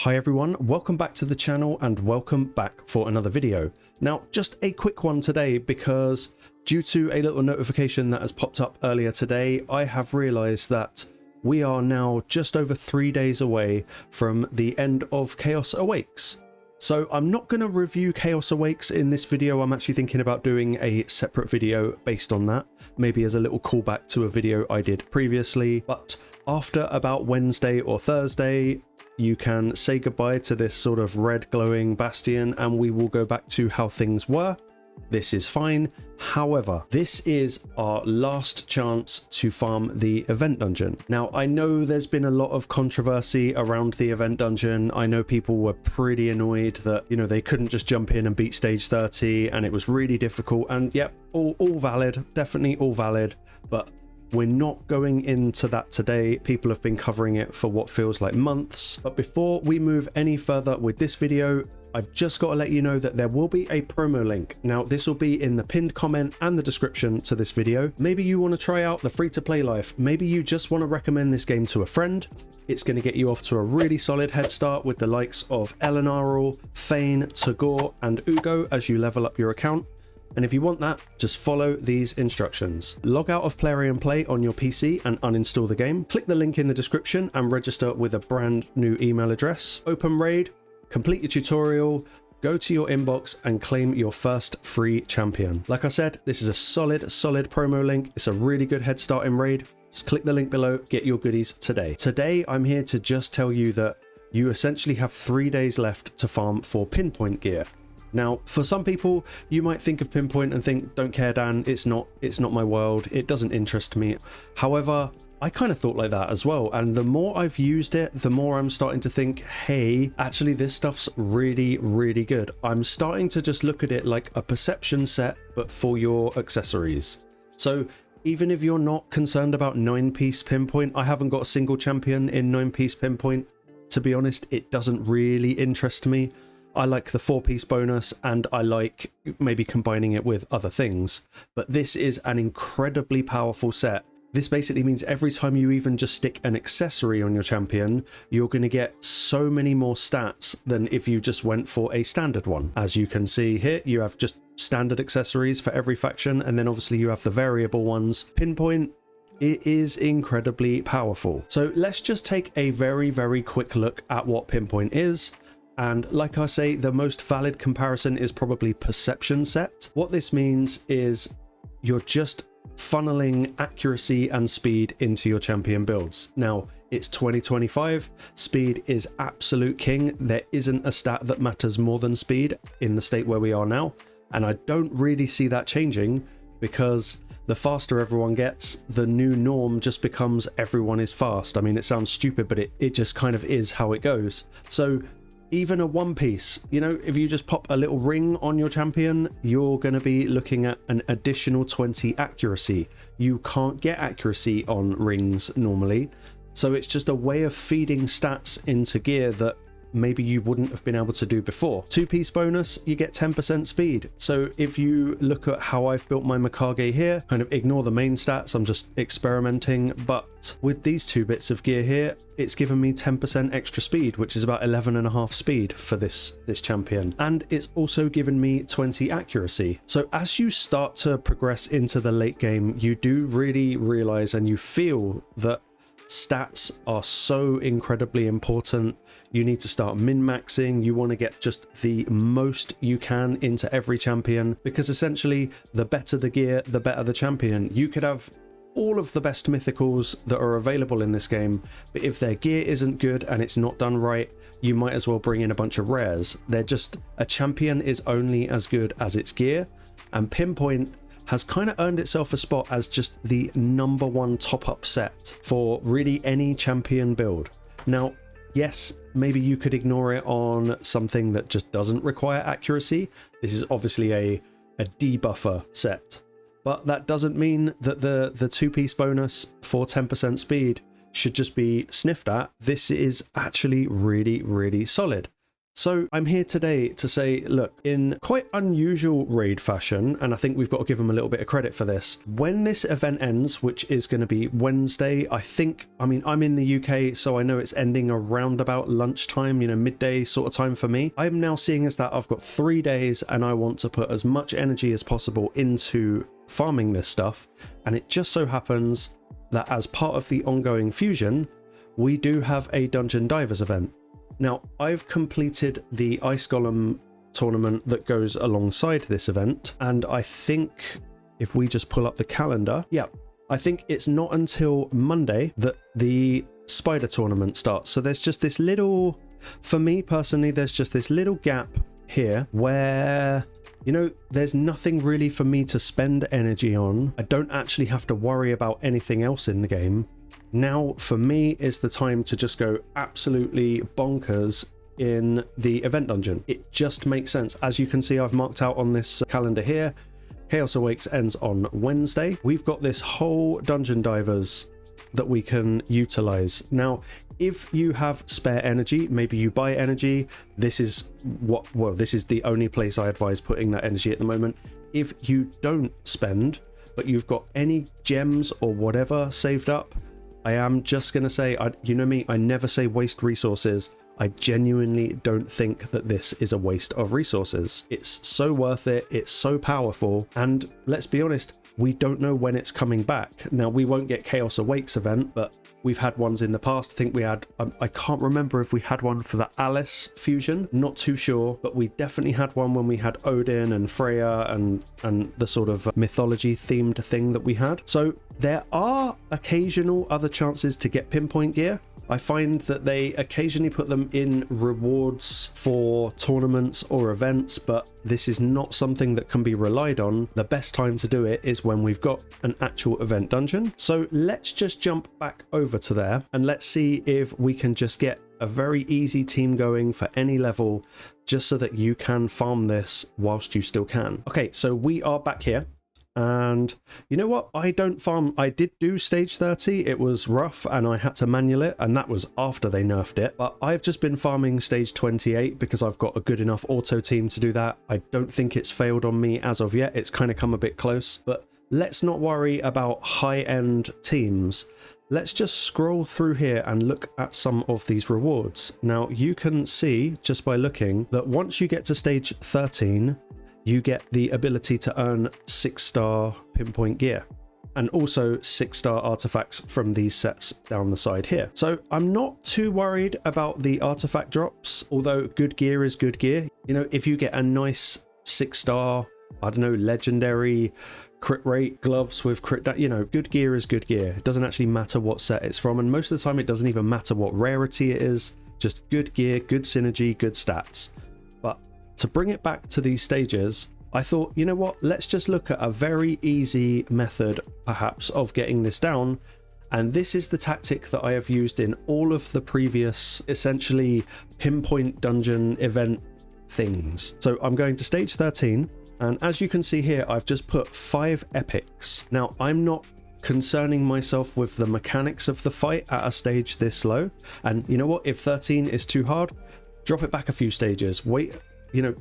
Hi everyone, welcome back to the channel and welcome back for another video. Now, just a quick one today because due to a little notification that has popped up earlier today, I have realized that we are now just over 3 days away from the end of Chaos Awakes. So I'm not going to review Chaos Awakes in this video. I'm actually thinking about doing a separate video based on that, maybe as a little callback to a video I did previously. But after about Wednesday or Thursday, you can say goodbye to this sort of red glowing bastion and we will go back to how things were. This is fine. However, this is our last chance to farm the event dungeon. Now, I know there's been a lot of controversy around the event dungeon. I know people were pretty annoyed that, you know, they couldn't just jump in and beat stage 30 and it was really difficult. And yep, all valid, definitely all valid. But we're not going into that today. People have been covering it for what feels like months. But before we move any further with this video, I've just got to let you know that there will be a promo link. Now, this will be in the pinned comment and the description to this video. Maybe you want to try out the free-to-play life. Maybe you just want to recommend this game to a friend. It's going to get you off to a really solid head start with the likes of Elenaril, Fayne, Tagoar, and Uugo as you level up your account. And if you want that, just follow these instructions. Log out of Plarium Play on your PC and uninstall the game. Click the link in the description and register with a brand new email address. Open Raid, complete your tutorial, go to your inbox and claim your first free champion. Like I said, this is a solid promo link. It's a really good head start in Raid. Just click the link below, get your goodies today. Today, I'm here to just tell you that you essentially have 3 days left to farm for Pinpoint gear. Now, for some people, you might think of Pinpoint and think, don't care, Dan, it's not my world, it doesn't interest me. However, I kind of thought like that as well, and the more I've used it, the more I'm starting to think, hey, actually this stuff's really good. I'm starting to just look at it like a perception set, but for your accessories. So even if you're not concerned about 9-piece Pinpoint, I haven't got a single champion in 9-piece Pinpoint. To be honest, it doesn't really interest me. I like the 4-piece bonus and I like maybe combining it with other things, but this is an incredibly powerful set. This basically means every time you even just stick an accessory on your champion, you're going to get so many more stats than if you just went for a standard one. As you can see here, you have just standard accessories for every faction, and then obviously you have the variable ones. Pinpoint, it is incredibly powerful. So let's just take a very quick look at what Pinpoint is. And like I say, the most valid comparison is probably perception set. What this means is you're just funneling accuracy and speed into your champion builds. Now, it's 2025. Speed is absolute king. There isn't a stat that matters more than speed in the state where we are now. And I don't really see that changing because the faster everyone gets, the new norm just becomes everyone is fast. I mean, it sounds stupid, but it just kind of is how it goes. So even a 1-piece, you know, if you just pop a little ring on your champion, you're going to be looking at an additional 20 accuracy. You can't get accuracy on rings normally, so it's just a way of feeding stats into gear that maybe you wouldn't have been able to do before. 2-piece bonus, you get 10% speed. So if you look at how I've built my Mikage here, kind of ignore the main stats, I'm just experimenting, but with these 2 bits of gear here, it's given me 10% extra speed, which is about 11.5 speed for this champion. And it's also given me 20 accuracy. So as you start to progress into the late game, you do really realize and you feel that stats are so incredibly important. You need to start min-maxing. You want to get just the most you can into every champion, because essentially the better the gear, the better the champion. You could have all of the best mythicals that are available in this game, but if their gear isn't good and it's not done right, you might as well bring in a bunch of rares. They're just, a champion is only as good as its gear, and Pinpoint has kind of earned itself a spot as just the #1 top-up set for really any champion build. Now, yes, maybe you could ignore it on something that just doesn't require accuracy. This is obviously a debuffer set, but that doesn't mean that the 2-piece bonus for 10% speed should just be sniffed at. This is actually really solid. So I'm here today to say, look, in quite unusual raid fashion, and I think we've got to give them a little bit of credit for this, when this event ends, which is going to be Wednesday, I mean, I'm in the UK, so I know it's ending around about lunchtime, you know, midday sort of time for me. I'm now seeing as that I've got 3 days and I want to put as much energy as possible into farming this stuff. And it just so happens that as part of the ongoing fusion, we do have a Dungeon Divers event. Now, I've completed the Ice Golem tournament that goes alongside this event, and I think if we just pull up the calendar, yeah, I think it's not until Monday that the Spider tournament starts. So there's just this little, for me personally, there's just this little gap here where, you know, there's nothing really for me to spend energy on. I don't actually have to worry about anything else in the game. Now, for me, is the time to just go absolutely bonkers in the event dungeon. It just makes sense. As you can see, I've marked out on this calendar here, Chaos Awakes ends on Wednesday. We've got this whole Dungeon Divers that we can utilize. Now, if you have spare energy, maybe you buy energy. This is the only place I advise putting that energy at the moment. If you don't spend, but you've got any gems or whatever saved up, I am just going to say, you know me, I never say waste resources. I genuinely don't think that this is a waste of resources. It's so worth it. It's so powerful. And let's be honest, we don't know when it's coming back. Now, we won't get Chaos Awakes event, but we've had ones in the past. I think we had, I can't remember if we had one for the Alice fusion. Not too sure, but we definitely had one when we had Odin and Freya and the sort of mythology themed thing that we had. So there are occasional other chances to get pinpoint gear. I find that they occasionally put them in rewards for tournaments or events, but this is not something that can be relied on. The best time to do it is when we've got an actual event dungeon. So let's just jump back over to there and let's see if we can just get a very easy team going for any level, just so that you can farm this whilst you still can. Okay, so we are back here. And you know what? I don't farm. I did do stage 30. It was rough and I had to manual it, and that was after they nerfed it. But I've just been farming stage 28 because I've got a good enough auto team to do that. I don't think it's failed on me as of yet. It's kind of come a bit close, but let's not worry about high-end teams. Let's just scroll through here and look at some of these rewards. Now, you can see just by looking that once you get to stage 13, you get the ability to earn 6-star pinpoint gear and also 6-star artifacts from these sets down the side here. So I'm not too worried about the artifact drops, although good gear is good gear. You know, if you get a nice 6-star, I don't know, legendary crit rate gloves with crit, you know, good gear is good gear. It doesn't actually matter what set it's from, and most of the time it doesn't even matter what rarity it is. Just good gear, good synergy, good stats. But to bring it back to these stages, I thought, you know what, let's just look at a very easy method perhaps of getting this down. And this is the tactic that I have used in all of the previous essentially pinpoint dungeon event things. So I'm going to stage 13, and as you can see here, I've just put 5 epics. Now, I'm not concerning myself with the mechanics of the fight at a stage this low. And you know what, if 13 is too hard, drop it back a few stages. Wait, you know,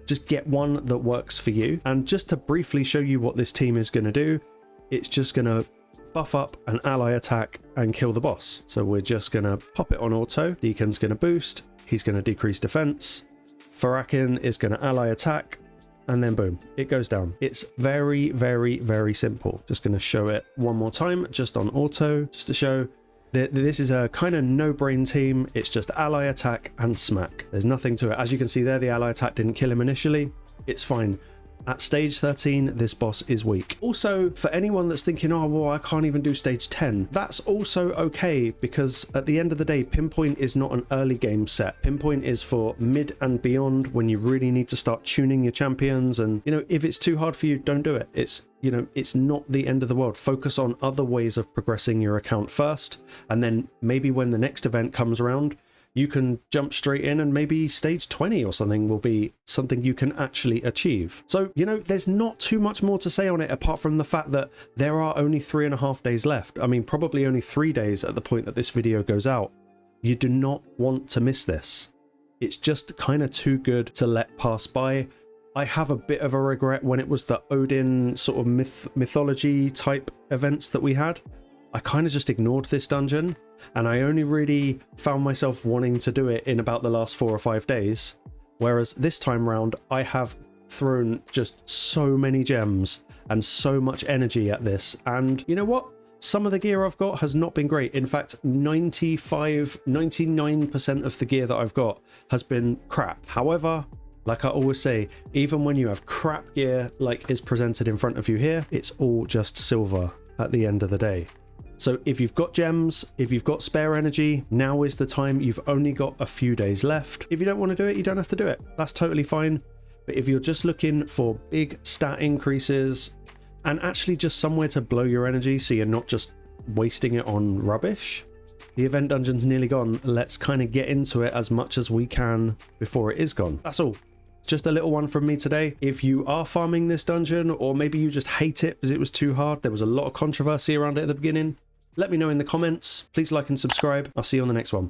just get one that works for you. And just to briefly show you what this team is going to do, it's just going to buff up an ally attack and kill the boss. So we're just going to pop it on auto. Deacon's going to boost. He's going to decrease defense. Farakin is going to ally attack. And then boom, it goes down. It's very, very, very simple. Just going to show it one more time, just on auto, just to show that this is a kind of no-brain team. It's just ally attack and smack. There's nothing to it. As you can see there, the ally attack didn't kill him initially. It's fine. At stage 13, this boss is weak. Also, for anyone that's thinking, oh, well, I can't even do stage 10, that's also okay, because at the end of the day, Pinpoint is not an early game set. Pinpoint is for mid and beyond, when you really need to start tuning your champions. And, you know, if it's too hard for you, don't do it. It's, you know, it's not the end of the world. Focus on other ways of progressing your account first. And then maybe when the next event comes around, you can jump straight in, and maybe stage 20 or something will be something you can actually achieve. So, you know, there's not too much more to say on it apart from the fact that there are only 3.5 days left. I mean, probably only 3 days at the point that this video goes out. You do not want to miss this. It's just kind of too good to let pass by. I have a bit of a regret when it was the Odin sort of mythology type events that we had. I kind of just ignored this dungeon, and I only really found myself wanting to do it in about the last 4 or 5 days. Whereas this time round, I have thrown just so many gems and so much energy at this. And you know what? Some of the gear I've got has not been great. In fact, 99% of the gear that I've got has been crap. However, like I always say, even when you have crap gear like is presented in front of you here, it's all just silver at the end of the day. So if you've got gems, if you've got spare energy, now is the time. You've only got a few days left. If you don't want to do it, you don't have to do it. That's totally fine. But if you're just looking for big stat increases and actually just somewhere to blow your energy so you're not just wasting it on rubbish, the event dungeon's nearly gone. Let's kind of get into it as much as we can before it is gone. That's all. Just a little one from me today. If you are farming this dungeon, or maybe you just hate it because it was too hard, there was a lot of controversy around it at the beginning, let me know in the comments. Please like and subscribe. I'll see you on the next one.